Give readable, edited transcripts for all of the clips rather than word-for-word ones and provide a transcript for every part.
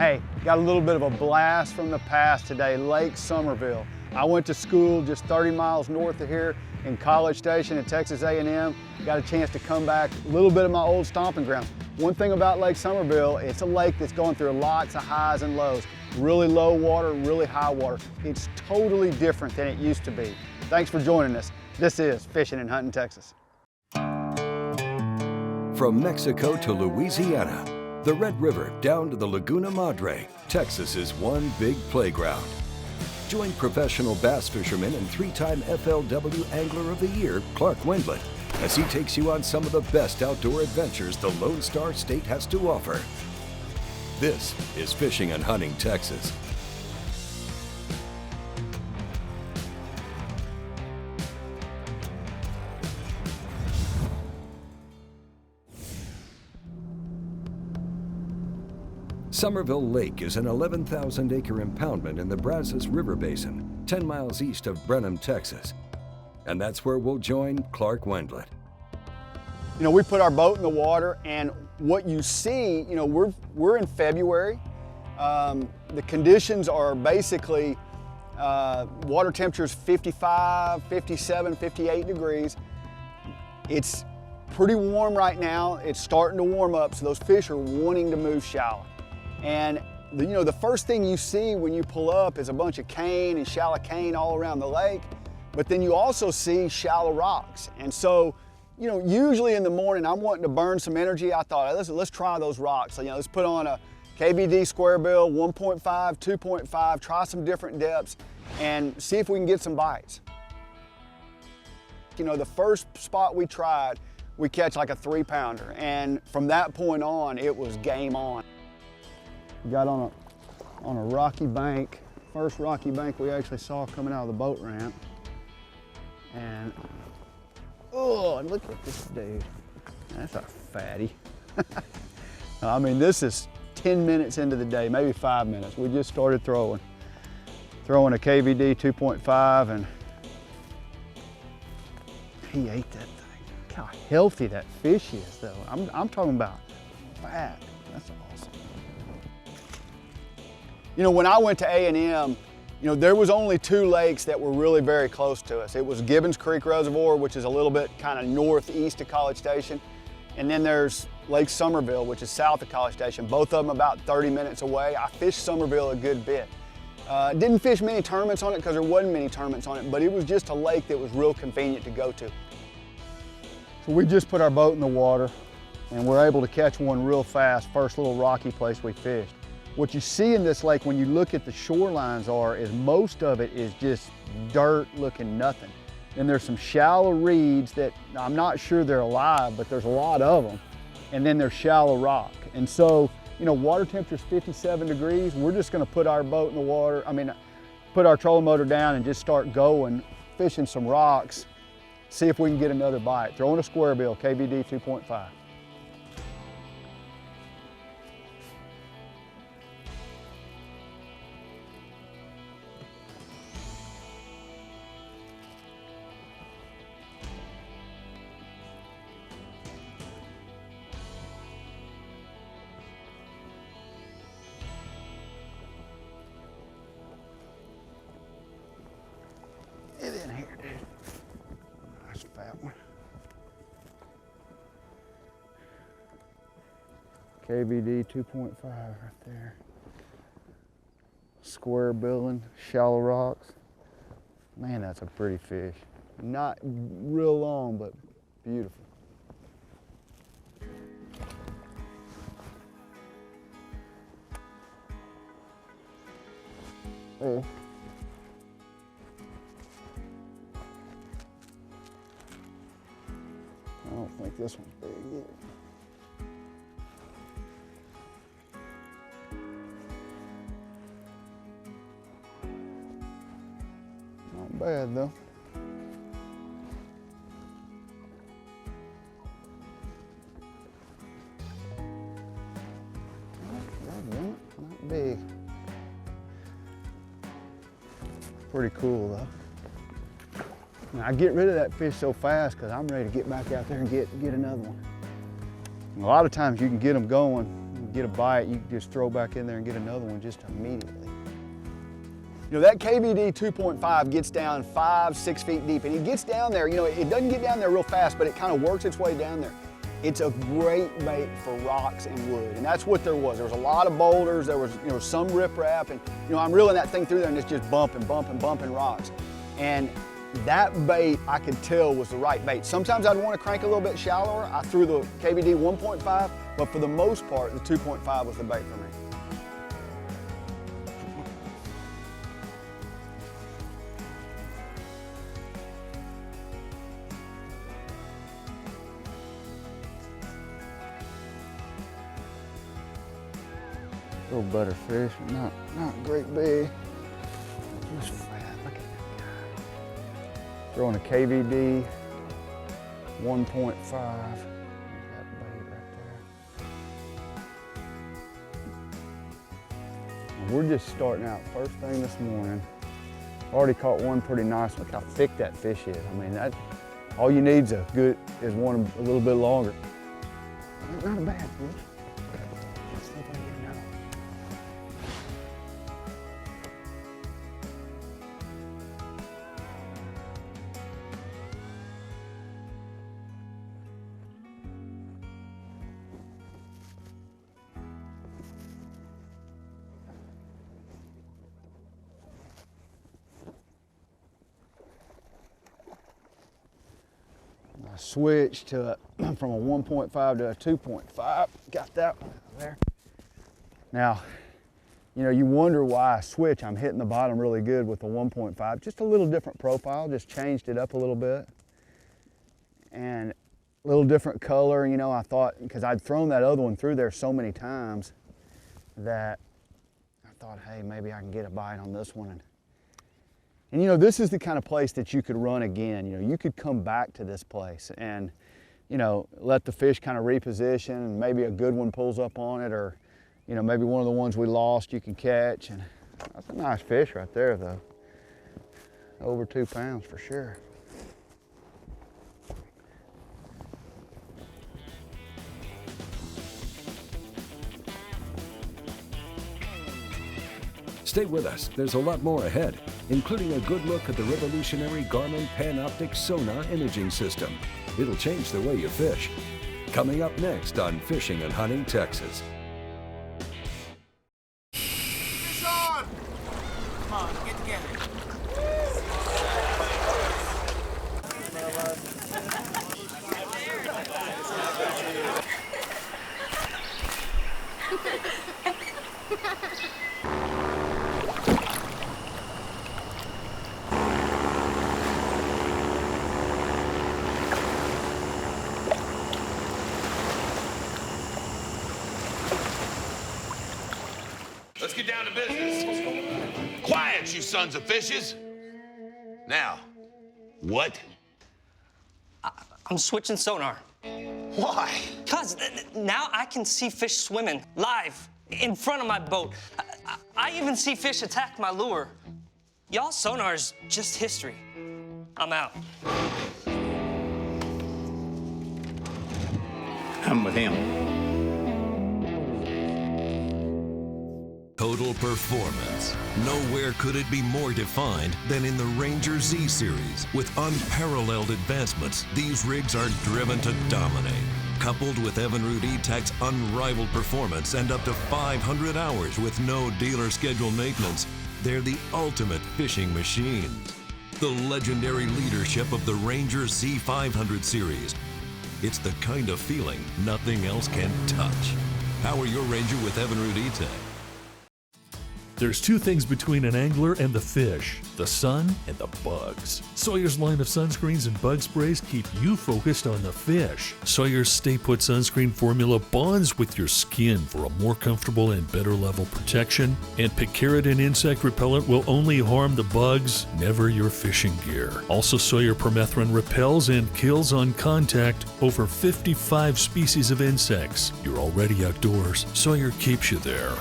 Hey, got a little bit of a blast from the past today, Lake Somerville. I went to school just 30 miles north of here in College Station at Texas A&M. Got a chance to come back, a little bit of my old stomping grounds. One thing about Lake Somerville, it's a lake that's going through lots of highs and lows. Really low water, really high water. It's totally different than it used to be. Thanks for joining us. This is Fishing and Hunting Texas. From Mexico to Louisiana, the Red River down to the Laguna Madre, Texas is one big playground. Join professional bass fisherman and three-time FLW Angler of the Year, Clark Wendlandt, as he takes you on some of the best outdoor adventures the Lone Star State has to offer. This is Fishing and Hunting Texas. Somerville Lake is an 11,000-acre impoundment in the Brazos River Basin, 10 miles east of Brenham, Texas. And that's where we'll join Clark Wendlandt. You know, we put our boat in the water, and what you see, you know, we're in February. The conditions are basically water temperatures 55, 57, 58 degrees. It's pretty warm right now. It's starting to warm up, so those fish are wanting to move shallow. And you know, the first thing you see when you pull up is a bunch of cane and shallow cane all around the lake, but then you also see shallow rocks. And so, you know, usually in the morning I'm wanting to burn some energy. I thought, let's try those rocks. So, you know, let's put on a KBD square bill, 1.5, 2.5, try some different depths and see if we can get some bites. You know, the first spot we tried, we catch like a 3-pounder, and from that point on, it was game on. We got on a rocky bank, first rocky bank we actually saw coming out of the boat ramp. And, oh, and look at this dude. That's a fatty. I mean, this is 10 minutes into the day, maybe 5 minutes. We just started throwing a KVD 2.5, and he ate that thing. Look how healthy that fish is, though. I'm talking about fat. That's awesome. You know, when I went to A&M, you know, there was only 2 lakes that were really very close to us. It was Gibbons Creek Reservoir, which is a little bit kind of northeast of College Station. And then there's Lake Somerville, which is south of College Station. Both of them about 30 minutes away. I fished Somerville a good bit. Didn't fish many tournaments on it because there wasn't many tournaments on it, but it was just a lake that was real convenient to go to. So we just put our boat in the water and we're able to catch one real fast, first little rocky place we fished. What you see in this lake when you look at the shorelines is most of it is just dirt looking nothing. Then there's some shallow reeds that I'm not sure they're alive, but there's a lot of them. And then there's shallow rock. And so, you know, water temperature's 57 degrees. We're just gonna put our boat in the water, put our trolling motor down and just start going, fishing some rocks, see if we can get another bite. Throwing a square bill, KVD 2.5. Get in here, dude. Nice fat one. KVD 2.5 right there. Square billing, shallow rocks. Man, that's a pretty fish. Not real long, but beautiful. Oh. I don't think this one's big either. Not bad though. Not big. Pretty cool though. Now, I get rid of that fish so fast because I'm ready to get back out there and get another one. And a lot of times you can get them going get a bite, you can just throw back in there and get another one just immediately. You know, that KVD 2.5 gets down 5-6 feet deep, and it gets down there, you know, it doesn't get down there real fast, but it kind of works its way down there. It's a great bait for rocks and wood, and that's what there was. There was a lot of boulders, there was, you know, some riprap, and, you know, I'm reeling that thing through there and it's just bumping rocks. And that bait, I could tell, was the right bait. Sometimes I'd want to crank a little bit shallower. I threw the KVD 1.5, but for the most part, the 2.5 was the bait for me. Little butterfish, not great big. Just fat. Look at that guy. Throwing a KVD 1.5. There's that bait right there. And we're just starting out first thing this morning. Already caught one pretty nice. Look how thick that fish is. I mean, that all you need is one a little bit longer. Not a bad fish. I switched to from a 1.5 to a 2.5. Got that one there. Now, you know, you wonder why I switch. I'm hitting the bottom really good with the 1.5. Just a little different profile, just changed it up a little bit. And a little different color, you know, I thought, because I'd thrown that other one through there so many times that I thought, hey, maybe I can get a bite on this one. And you know, this is the kind of place that you could run again. You know, you could come back to this place and, you know, let the fish kind of reposition, and maybe a good one pulls up on it, or, you know, maybe one of the ones we lost you can catch. And that's a nice fish right there, though. Over 2 pounds for sure. Stay with us, there's a lot more ahead, including a good look at the revolutionary Garmin Panoptic Sonar imaging system. It'll change the way you fish. Coming up next on Fishing and Hunting Texas. Fish on! Come on, get together. Let's get down to business. Quiet, you sons of fishes. Now, what? I'm switching sonar. Why? Cause now I can see fish swimming live in front of my boat. I even see fish attack my lure. Y'all's sonar's just history. I'm out. I'm with him. Total performance. Nowhere could it be more defined than in the Ranger Z series. With unparalleled advancements, these rigs are driven to dominate. Coupled with Evinrude E-Tech's unrivaled performance and up to 500 hours with no dealer scheduled maintenance, they're the ultimate fishing machines. The legendary leadership of the Ranger Z500 series. It's the kind of feeling nothing else can touch. Power your Ranger with Evinrude E-Tech. There's two things between an angler and the fish, the sun and the bugs. Sawyer's line of sunscreens and bug sprays keep you focused on the fish. Sawyer's Stay Put sunscreen formula bonds with your skin for a more comfortable and better level protection. And picaridin insect repellent will only harm the bugs, never your fishing gear. Also, Sawyer permethrin repels and kills on contact over 55 species of insects. You're already outdoors. Sawyer keeps you there.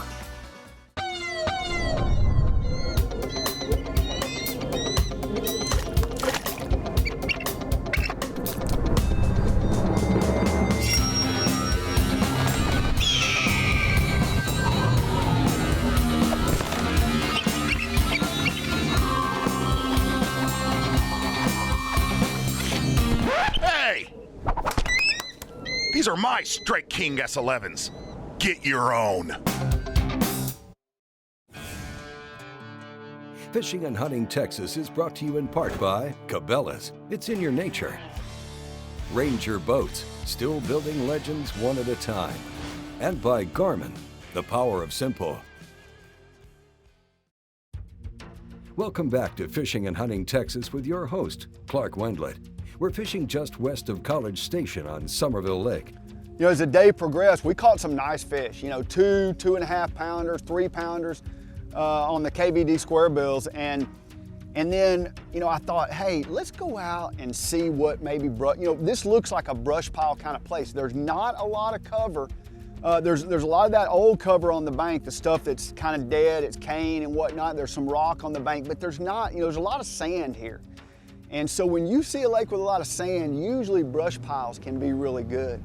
are my Strike King S11s. Get your own. Fishing and Hunting Texas is brought to you in part by Cabela's. It's in your nature. Ranger Boats, still building legends one at a time. And by Garmin, the power of simple. Welcome back to Fishing and Hunting Texas with your host, Clark Wendlandt. We're fishing just west of College Station on Somerville Lake. You know, as the day progressed, we caught some nice fish, you know, 2.5 pounders, 3 pounders on the KVD square bills. And then, you know, I thought, hey, let's go out and see what maybe, you know, this looks like a brush pile kind of place. There's not a lot of cover. There's a lot of that old cover on the bank, the stuff that's kind of dead, it's cane and whatnot. There's some rock on the bank, but there's not, you know, there's a lot of sand here. And so when you see a lake with a lot of sand, usually brush piles can be really good.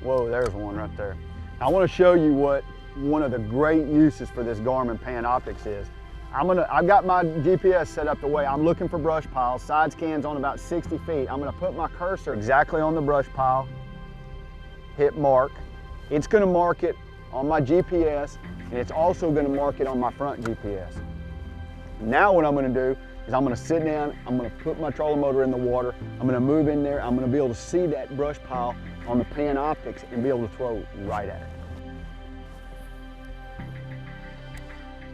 Whoa, there's one right there. I want to show you what one of the great uses for this Garmin Pan Optics is. I've got my GPS set up the way I'm looking for brush piles. Side scan's on about 60 feet. I'm gonna put my cursor exactly on the brush pile, hit mark. It's gonna mark it on my GPS, and it's also gonna mark it on my front GPS. Now what I'm gonna do is I'm gonna sit down, I'm gonna put my trolling motor in the water, I'm gonna move in there, I'm gonna be able to see that brush pile on the Pan Optics and be able to throw right at it.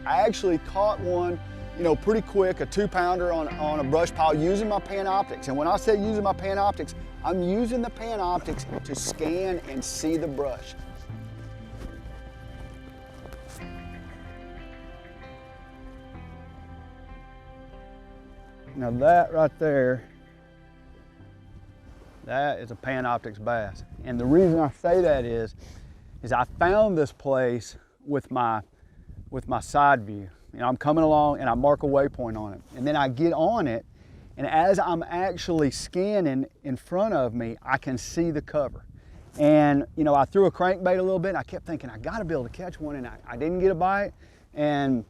I actually caught one, you know, pretty quick, a 2-pounder on a brush pile using my Pan Optics. And when I say using my Pan Optics, I'm using the Pan Optics to scan and see the brush. Now that right there, that is a Pan Optics bass. And the reason I say that is I found this place with my side view. You know, I'm coming along and I mark a waypoint on it. And then I get on it, and as I'm actually scanning in front of me, I can see the cover. And, you know, I threw a crankbait a little bit, and I kept thinking, I gotta be able to catch one, and I didn't get a bite. And,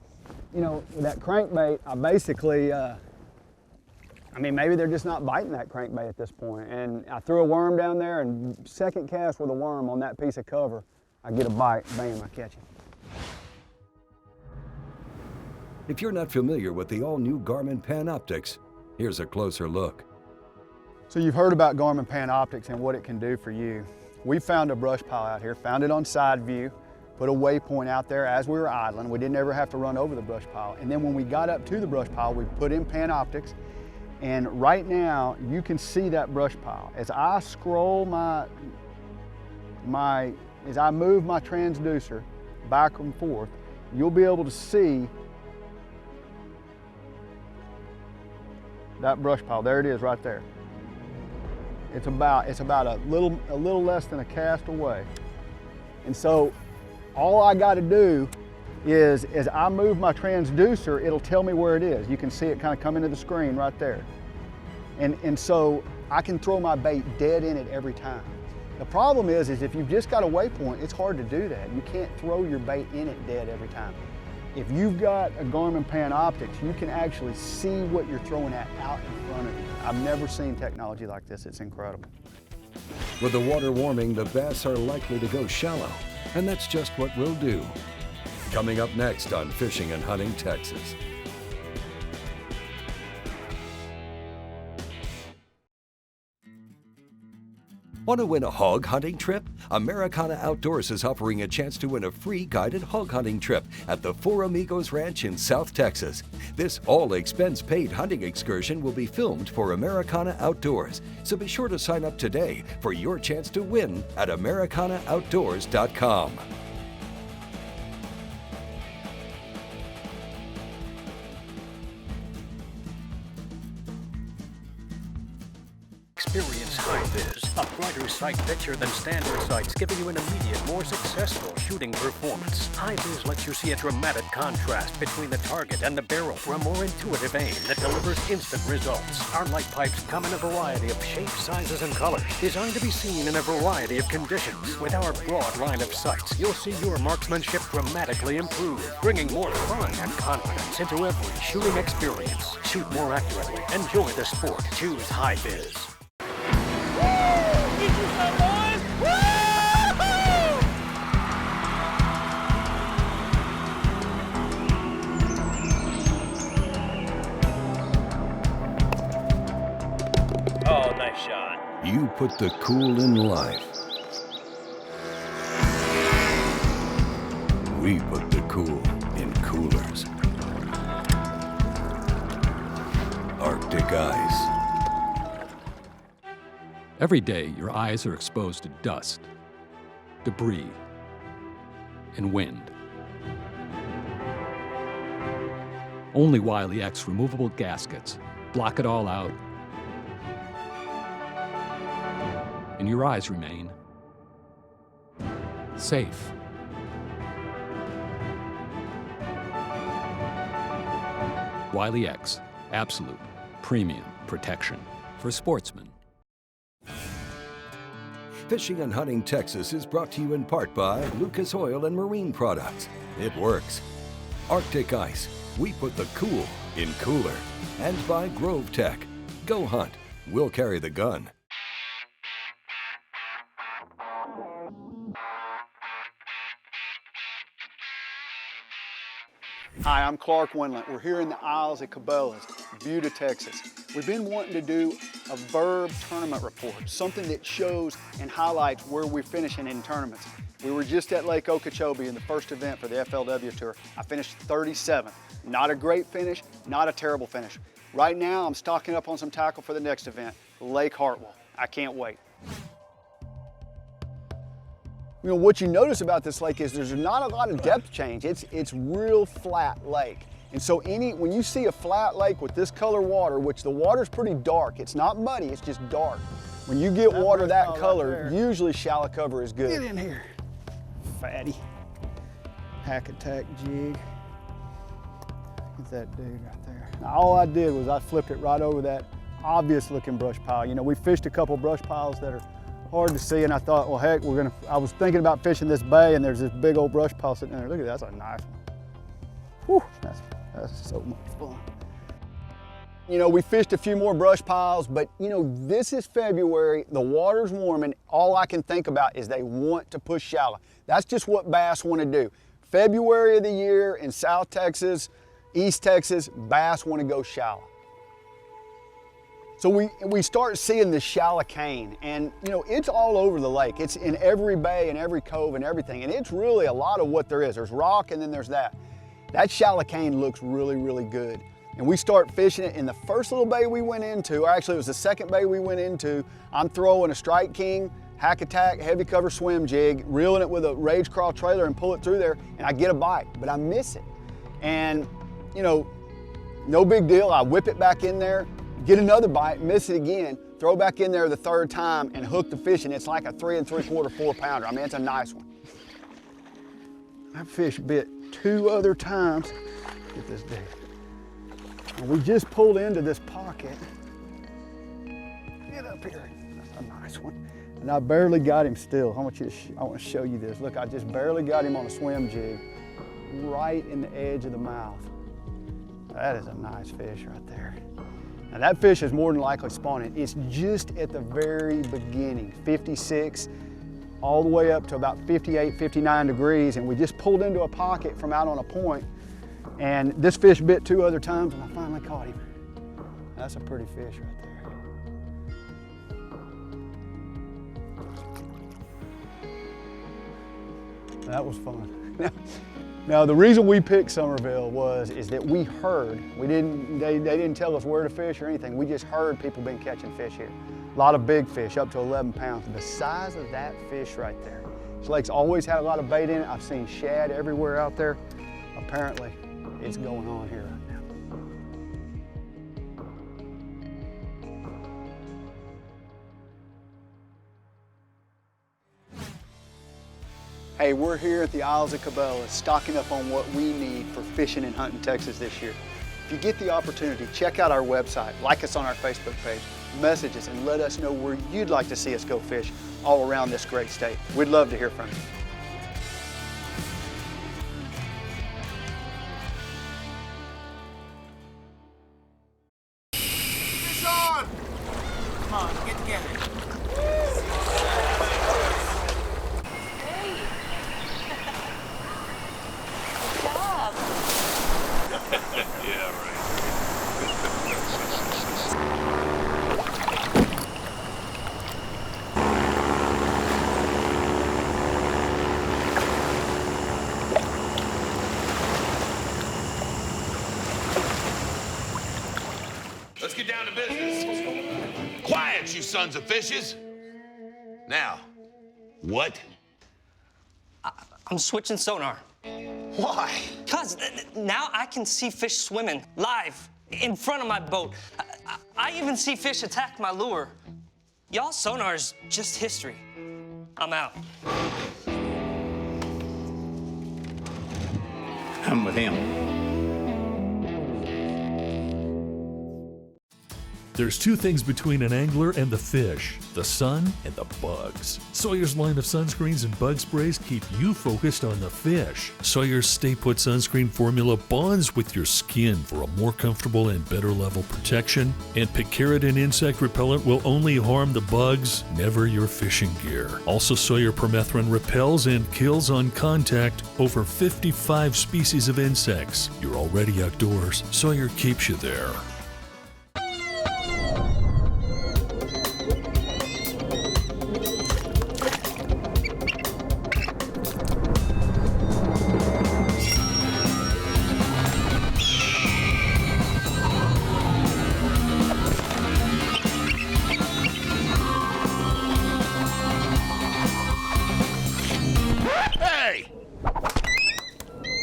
you know, with that crankbait, I basically, I mean, maybe they're just not biting that crankbait at this point. And I threw a worm down there, and second cast with a worm on that piece of cover, I get a bite, bam, I catch it. If you're not familiar with the all-new Garmin Pan Optics, here's a closer look. So you've heard about Garmin Pan Optics and what it can do for you. We found a brush pile out here, found it on side view, put a waypoint out there as we were idling. We didn't ever have to run over the brush pile. And then when we got up to the brush pile, we put in Pan Optics. And right now, you can see that brush pile. As I scroll as I move my transducer back and forth, you'll be able to see that brush pile. There it is right there. It's about a little less than a cast away. And so all I got to do is, as I move my transducer, it'll tell me where it is. You can see it kind of come into the screen right there. And so I can throw my bait dead in it every time. The problem is if you've just got a waypoint, it's hard to do that. You can't throw your bait in it dead every time. If you've got a Garmin Pan Optics, you can actually see what you're throwing at out in front of you. I've never seen technology like this. It's incredible. With the water warming, the bass are likely to go shallow, and that's just what we'll do. Coming up next on Fishing and Hunting Texas. Want to win a hog hunting trip? Americana Outdoors is offering a chance to win a free guided hog hunting trip at the Four Amigos Ranch in South Texas. This all-expense-paid hunting excursion will be filmed for Americana Outdoors, so be sure to sign up today for your chance to win at americanaaoutdoors.com. Experience high vis. brighter sight picture than standard sights, giving you an immediate, more successful shooting performance. High Vis lets you see a dramatic contrast between the target and the barrel for a more intuitive aim that delivers instant results. Our light pipes come in a variety of shapes, sizes, and colors, designed to be seen in a variety of conditions. With our broad line of sights, you'll see your marksmanship dramatically improve, bringing more fun and confidence into every shooting experience. Shoot more accurately. Enjoy the sport. Choose High Vis. Oh, nice shot. You put the cool in life. We put the cool in coolers. Arctic Ice. Every day, your eyes are exposed to dust, debris, and wind. Only Wiley X removable gaskets block it all out, and your eyes remain safe. Wiley X, absolute premium protection for sportsmen. Fishing and Hunting Texas is brought to you in part by Lucas Oil and Marine Products. It works. Arctic Ice. We put the cool in cooler. And by Grove Tech. Go hunt. We'll carry the gun. Hi, I'm Clark Wendlandt. We're here in the Isles of Cabela's, Buda, Texas. We've been wanting to do a Verb tournament report, something that shows and highlights where we're finishing in tournaments. We were just at Lake Okeechobee in the first event for the FLW Tour. I finished 37th. Not a great finish, not a terrible finish. Right now, I'm stocking up on some tackle for the next event, Lake Hartwell. I can't wait. You know, what you notice about this lake is there's not a lot of depth change. It's real flat lake. And so when you see a flat lake with this color water, which the water's pretty dark, it's not muddy, it's just dark. When you get water that color, usually shallow cover is good. Get in here, fatty. Hack attack jig. Get that dude right there. Now, all I did was I flipped it right over that obvious looking brush pile. You know, we fished a couple brush piles that are hard to see, and I thought, well, heck, I was thinking about fishing this bay, and there's this big old brush pile sitting there. Look at that, that's a nice one. Whew, that's so much fun. You know, we fished a few more brush piles, but you know, this is February, the water's warm, and all I can think about is they want to push shallow. That's just what bass want to do. February of the year in South Texas, East Texas, bass want to go shallow. So we start seeing the shallow cane, and you know, it's all over the lake. It's in every bay and every cove and everything, and it's really a lot of what there is. There's rock and then there's that. That shallow cane looks really, really good. And we start fishing it in the first little bay we went into, or actually it was the second bay we went into. I'm throwing a Strike King, hack attack, heavy cover swim jig, reeling it with a Rage Crawl trailer and pull it through there, and I get a bite, but I miss it. And you know, no big deal, I whip it back in there, get another bite, miss it again, throw back in there the third time and hook the fish, and it's like a 3 3/4, 4 pounder. I mean, it's a nice one. That fish bit 2 other times. Get this dude. And we just pulled into this pocket. Get up here. That's a nice one. And I barely got him still. I want to show you this. Look, I just barely got him on a swim jig right in the edge of the mouth. That is a nice fish right there. Now that fish is more than likely spawning. It's just at the very beginning, 56, all the way up to about 58, 59 degrees, and we just pulled into a pocket from out on a point, and this fish bit 2 other times, and I finally caught him. That's a pretty fish right there. That was fun. Now the reason we picked Somerville is that we heard, they didn't tell us where to fish or anything, we just heard people been catching fish here. A lot of big fish, up to 11 pounds. The size of that fish right there. This lake's always had a lot of bait in it. I've seen shad everywhere out there. Apparently, it's going on here right now. Hey, we're here at the Isles of Cabela's stocking up on what we need for fishing and hunting Texas this year. If you get the opportunity, check out our website, like us on our Facebook page, message us, and let us know where you'd like to see us go fish all around this great state. We'd love to hear from you. Fish on! Come on, get together. Yeah, right. Let's get down to business. Quiet, you sons of fishes. Now, what? I'm switching sonar. Why? Cause now I can see fish swimming live in front of my boat. I even see fish attack my lure. Y'all sonar's just history. I'm out. I'm with him. There's two things between an angler and the fish, the sun and the bugs. Sawyer's line of sunscreens and bug sprays keep you focused on the fish. Sawyer's Stay Put sunscreen formula bonds with your skin for a more comfortable and better level protection. And picaridin insect repellent will only harm the bugs, never your fishing gear. Also, Sawyer permethrin repels and kills on contact over 55 species of insects. You're already outdoors. Sawyer keeps you there.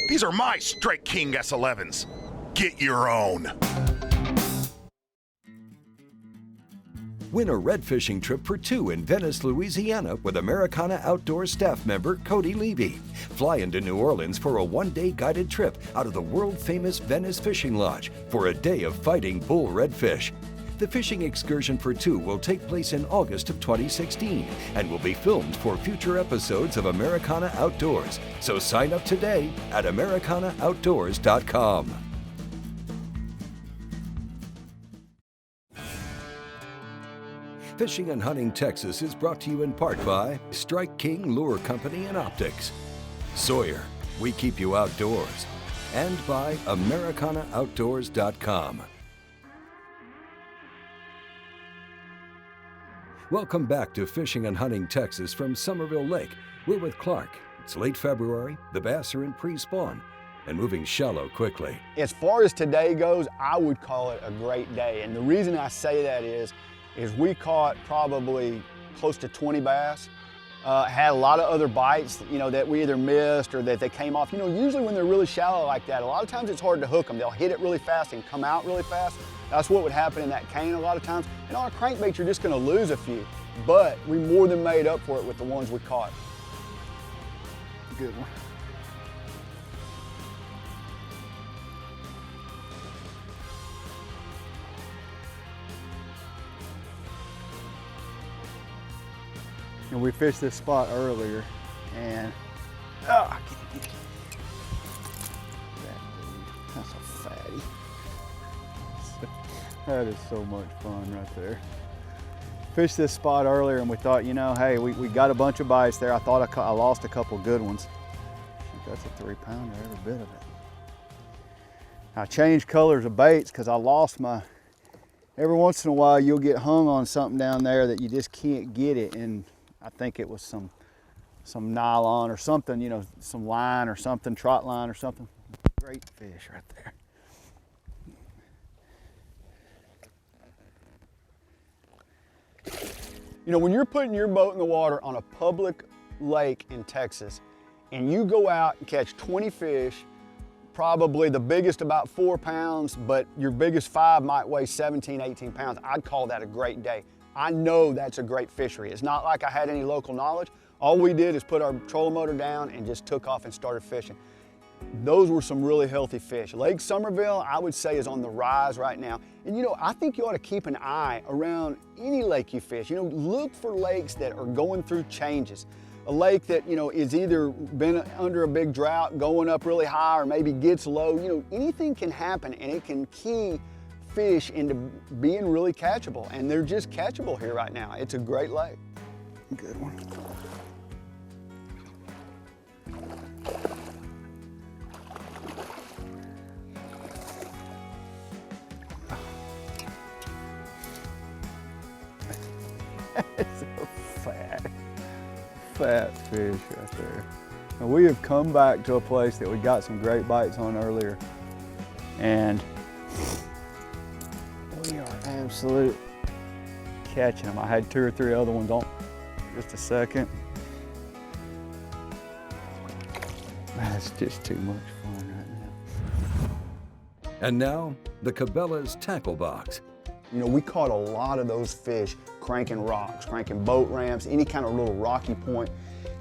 These are my Strike King S11s. Get your own. Win a red fishing trip for two in Venice, Louisiana with Americana Outdoors staff member Cody Levy. Fly into New Orleans for a one-day guided trip out of the world-famous Venice Fishing Lodge for a day of fighting bull redfish. The fishing excursion for two will take place in August of 2016 and will be filmed for future episodes of Americana Outdoors. So sign up today at americanaaoutdoors.com. Fishing and Hunting Texas is brought to you in part by Strike King Lure Company and Optics, Sawyer, we keep you outdoors, and by americanaaoutdoors.com. Welcome back to Fishing and Hunting Texas from Somerville Lake. We're with Clark. It's late February, the bass are in pre-spawn and moving shallow quickly. As far as today goes, I would call it a great day. And the reason I say that is we caught probably close to 20 bass. Had a lot of other bites, that we either missed or that they came off. Usually when they're really shallow like that, a lot of times it's hard to hook them. They'll hit it really fast and come out really fast. That's what would happen in that cane a lot of times. And on a crankbait, you're just gonna lose a few. But we more than made up for it with the ones we caught. Good one. And we fished this spot earlier, and I can't get it. That's a fatty. That is so much fun right there. Fished this spot earlier, and we thought, hey, we got a bunch of bites there. I thought I lost a couple good ones. That's a 3-pounder, every bit of it. I changed colors of baits because I lost my. Every once in a while, you'll get hung on something down there that you just can't get it, and I think it was some nylon or something, some line or something, trot line or something. Great fish right there. When you're putting your boat in the water on a public lake in Texas, and you go out and catch 20 fish, probably the biggest about 4 pounds, but your biggest 5 might weigh 17, 18 pounds, I'd call that a great day. I know that's a great fishery. It's not like I had any local knowledge. All we did is put our trolling motor down and just took off and started fishing. Those were some really healthy fish. Lake Somerville, I would say, is on the rise right now. And you know, I think you ought to keep an eye around any lake you fish. You know, look for lakes that are going through changes. A lake that, you know, is either been under a big drought, going up really high, or maybe gets low. You know, anything can happen, and it can key fish into being really catchable. And they're just catchable here right now. It's a great lake. Good one. It's a fat fish right there. Now we have come back to a place that we got some great bites on earlier, and we are absolute catching them. I had 2 or 3 other ones on just a second. That's just too much fun right now. And now, the Cabela's Tackle Box. You know, we caught a lot of those fish cranking rocks, cranking boat ramps, any kind of little rocky point.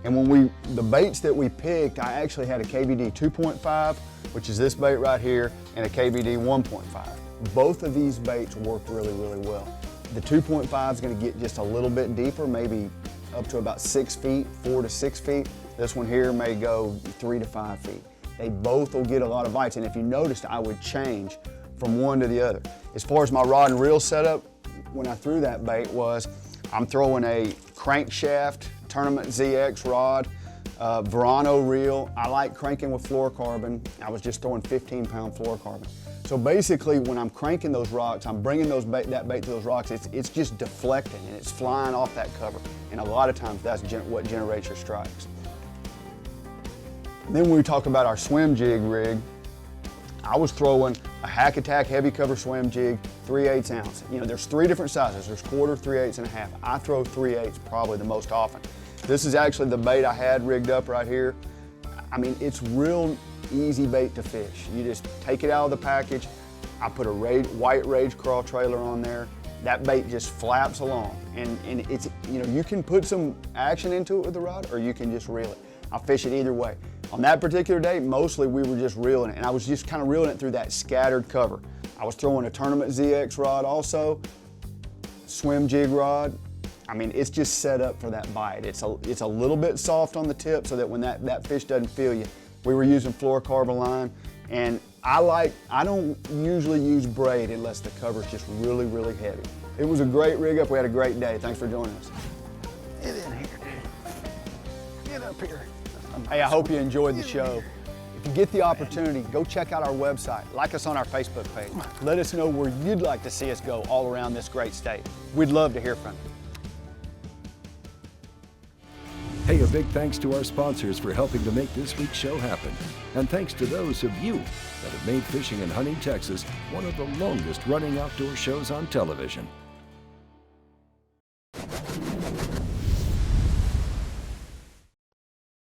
And when the baits that we picked, I actually had a KVD 2.5, which is this bait right here, and a KVD 1.5. Both of these baits worked really, really well. The 2.5 is going to get just a little bit deeper, maybe up to about 6 feet, 4 to 6 feet. This one here may go 3 to 5 feet. They both will get a lot of bites, and if you noticed, I would change from one to the other. As far as my rod and reel setup, when I threw that bait I'm throwing a crankshaft Tournament ZX rod, Verano reel. I like cranking with fluorocarbon. I was just throwing 15-pound fluorocarbon. So basically, when I'm cranking those rocks, I'm bringing that bait to those rocks, it's just deflecting and it's flying off that cover. And a lot of times that's what generates your strikes. Then when we talk about our swim jig rig, I was throwing a Hack Attack heavy cover swim jig, 3/8 ounce. You know, there's 3 different sizes. There's quarter, 3/8, and a half. I throw 3/8 probably the most often. This is actually the bait I had rigged up right here. I mean, it's real easy bait to fish. You just take it out of the package. I put a white Rage Crawl trailer on there. That bait just flaps along. And it's, you know, you can put some action into it with the rod, or you can just reel it. I fish it either way. On that particular day, mostly we were just reeling it, and I was just kind of reeling it through that scattered cover. I was throwing a Tournament ZX rod also, swim jig rod. I mean, it's just set up for that bite. It's a little bit soft on the tip so that when that fish doesn't feel you. We were using fluorocarbon line, and I don't usually use braid unless the cover's just really, really heavy. It was a great rig up. We had a great day. Thanks for joining us. Get in here, dude. Get up here. Hey, I hope you enjoyed the show. If you get the opportunity, go check out our website. Like us on our Facebook page. Let us know where you'd like to see us go all around this great state. We'd love to hear from you. Hey, a big thanks to our sponsors for helping to make this week's show happen. And thanks to those of you that have made Fishing and Hunting Texas one of the longest running outdoor shows on television.